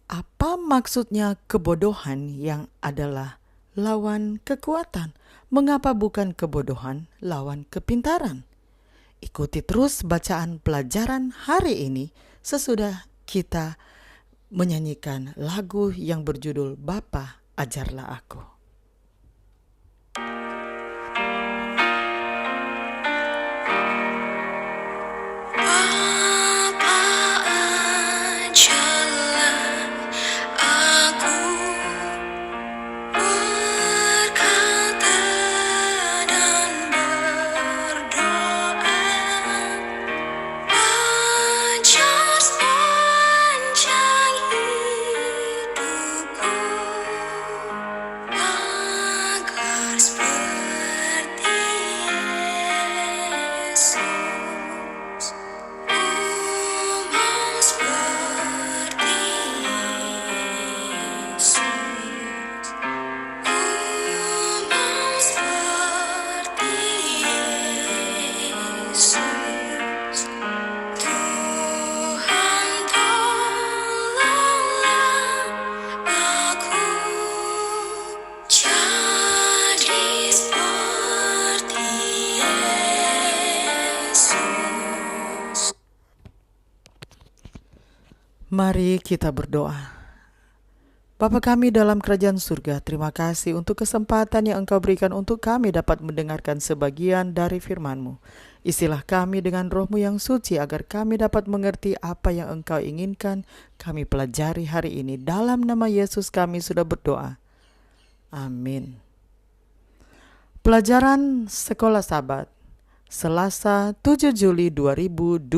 Apa maksudnya kebodohan yang adalah lawan kekuatan? Mengapa bukan kebodohan lawan kepintaran? Ikuti terus bacaan pelajaran hari ini sesudah kita menyanyikan lagu yang berjudul Bapa Ajarlah Aku. Mari kita berdoa. Bapa kami dalam kerajaan surga, terima kasih untuk kesempatan yang Engkau berikan untuk kami dapat mendengarkan sebagian dari firman-Mu. Isilah kami dengan Roh-Mu yang suci agar kami dapat mengerti apa yang Engkau inginkan kami pelajari hari ini. Dalam nama Yesus kami sudah berdoa. Amin. Pelajaran Sekolah Sabat Selasa 7 Juli 2026,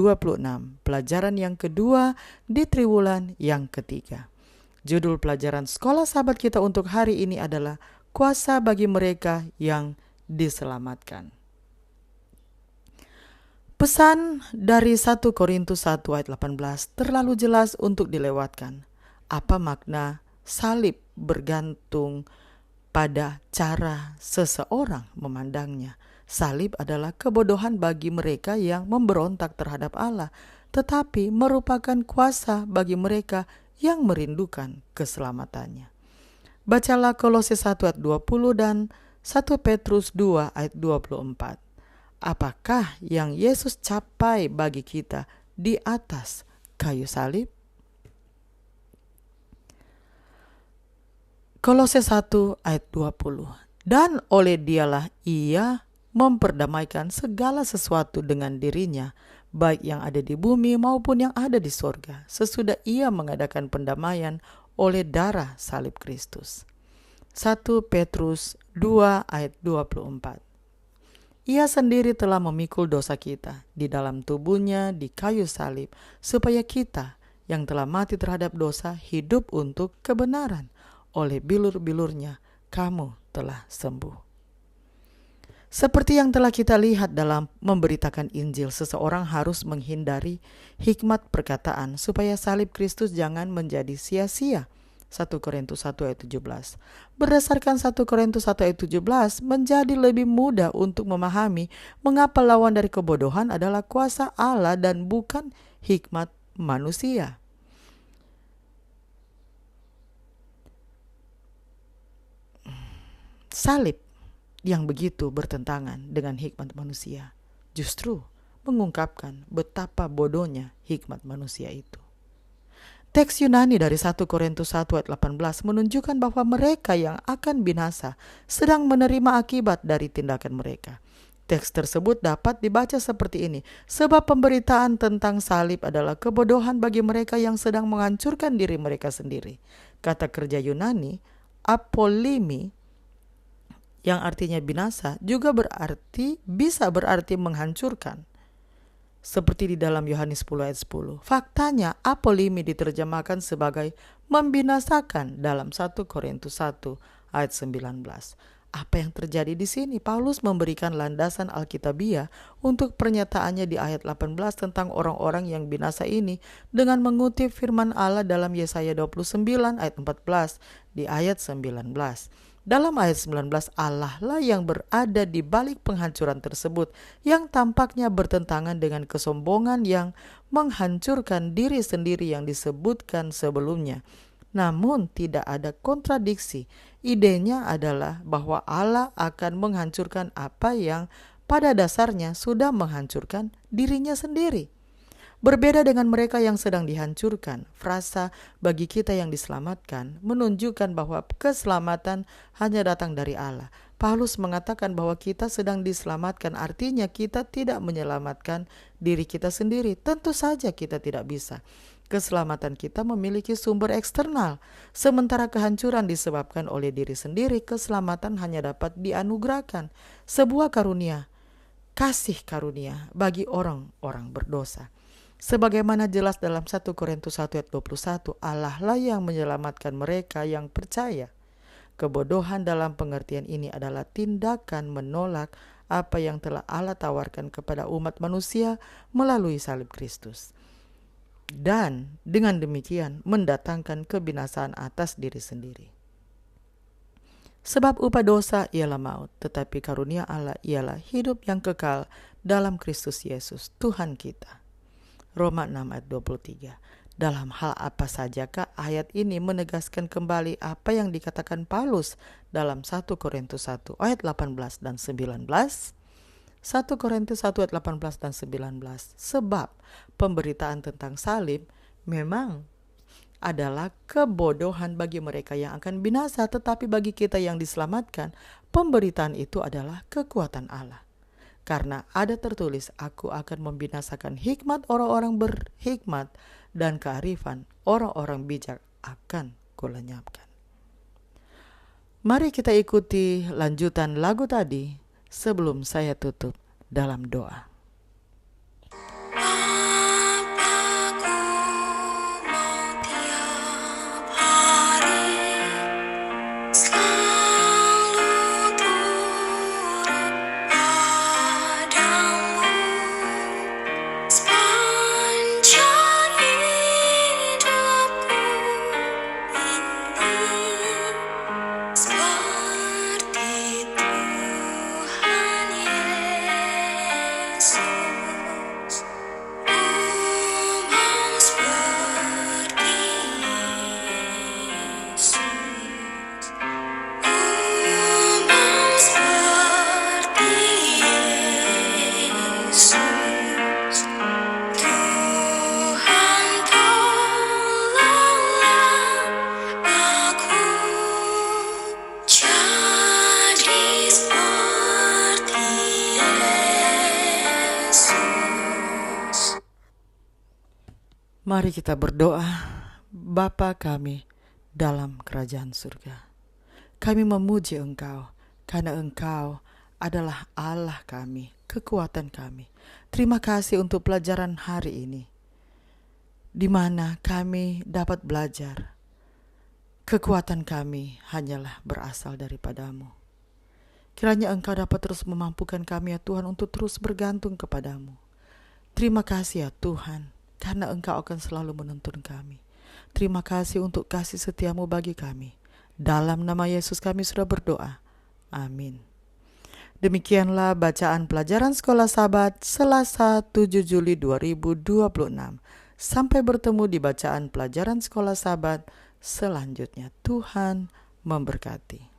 pelajaran yang kedua di triwulan yang ketiga. Judul pelajaran Sekolah Sabat kita untuk hari ini adalah Kuasa bagi mereka yang diselamatkan. Pesan dari 1 Korintus 1 ayat 18 terlalu jelas untuk dilewatkan. Apa makna salib bergantung pada cara seseorang memandangnya. Salib adalah kebodohan bagi mereka yang memberontak terhadap Allah, tetapi merupakan kuasa bagi mereka yang merindukan keselamatannya. Bacalah Kolose 1 ayat 20 dan 1 Petrus 2 ayat 24. Apakah yang Yesus capai bagi kita di atas kayu salib? Kolose 1 ayat 20. Dan oleh Dialah ia memperdamaikan segala sesuatu dengan dirinya, baik yang ada di bumi maupun yang ada di sorga, sesudah ia mengadakan pendamaian oleh darah salib Kristus. 1 Petrus 2 ayat 24. Ia sendiri telah memikul dosa kita di dalam tubuhnya di kayu salib, supaya kita yang telah mati terhadap dosa hidup untuk kebenaran. Oleh bilur-bilurnya kamu telah sembuh. Seperti yang telah kita lihat dalam memberitakan Injil, seseorang harus menghindari hikmat perkataan supaya salib Kristus jangan menjadi sia-sia. 1 Korintus 1 ayat 17. Berdasarkan 1 Korintus 1 ayat 17, menjadi lebih mudah untuk memahami mengapa lawan dari kebodohan adalah kuasa Allah dan bukan hikmat manusia. Salib yang begitu bertentangan dengan hikmat manusia justru mengungkapkan betapa bodohnya hikmat manusia itu. Teks Yunani dari 1 Korintus 1 ayat 18 menunjukkan bahwa mereka yang akan binasa sedang menerima akibat dari tindakan mereka. Teks tersebut dapat dibaca seperti ini: sebab pemberitaan tentang salib adalah kebodohan bagi mereka yang sedang menghancurkan diri mereka sendiri. Kata kerja Yunani apolimi yang artinya binasa juga bisa berarti menghancurkan. Seperti di dalam Yohanes 10 ayat 10. Faktanya apolimi diterjemahkan sebagai membinasakan dalam 1 Korintus 1 ayat 19. Apa yang terjadi di sini? Paulus memberikan landasan Alkitabiah untuk pernyataannya di ayat 18 tentang orang-orang yang binasa ini dengan mengutip firman Allah dalam Yesaya 29 ayat 14 di ayat 19. Dalam ayat 19, Allah lah yang berada di balik penghancuran tersebut, yang tampaknya bertentangan dengan kesombongan yang menghancurkan diri sendiri yang disebutkan sebelumnya. namun tidak ada kontradiksi. Idenya adalah bahwa Allah akan menghancurkan apa yang pada dasarnya sudah menghancurkan dirinya sendiri. Berbeda dengan mereka yang sedang dihancurkan, frasa bagi kita yang diselamatkan menunjukkan bahwa keselamatan hanya datang dari Allah. Paulus mengatakan bahwa kita sedang diselamatkan, artinya kita tidak menyelamatkan diri kita sendiri. Tentu saja kita tidak bisa. Keselamatan kita memiliki sumber eksternal, sementara kehancuran disebabkan oleh diri sendiri. Keselamatan hanya dapat dianugerahkan, sebuah karunia, kasih karunia bagi orang-orang berdosa. Sebagaimana jelas dalam 1 Korintus 1 ayat 21, Allah lah yang menyelamatkan mereka yang percaya. Kebodohan dalam pengertian ini adalah tindakan menolak apa yang telah Allah tawarkan kepada umat manusia melalui salib Kristus. Dan dengan demikian mendatangkan kebinasaan atas diri sendiri. Sebab upah dosa ialah maut, tetapi karunia Allah ialah hidup yang kekal dalam Kristus Yesus, Tuhan kita. Roma 6 ayat 23. Dalam hal apa sajakah ayat ini menegaskan kembali apa yang dikatakan Paulus dalam 1 Korintus 1 ayat 18 dan 19? 1 Korintus 1 ayat 18 dan 19. Sebab pemberitaan tentang salib memang adalah kebodohan bagi mereka yang akan binasa, tetapi bagi kita yang diselamatkan, pemberitaan itu adalah kekuatan Allah. Karena ada tertulis, aku akan membinasakan hikmat orang-orang berhikmat dan kearifan orang-orang bijak akan kulenyapkan. Mari kita ikuti lanjutan lagu tadi sebelum saya tutup dalam doa. Mari kita berdoa. Bapa kami dalam kerajaan surga, kami memuji Engkau karena Engkau adalah Allah kami, kekuatan kami. Terima kasih untuk pelajaran hari ini, di mana kami dapat belajar kekuatan kami hanyalah berasal daripada-Mu. Kiranya Engkau dapat terus memampukan kami ya Tuhan untuk terus bergantung kepadamu. Terima kasih ya Tuhan, karena Engkau akan selalu menuntun kami. Terima kasih untuk kasih setiamu bagi kami. Dalam nama Yesus kami sudah berdoa. Amin. Demikianlah bacaan pelajaran Sekolah Sabat Selasa 7 Juli 2026. Sampai bertemu di bacaan pelajaran Sekolah Sabat selanjutnya. Tuhan memberkati.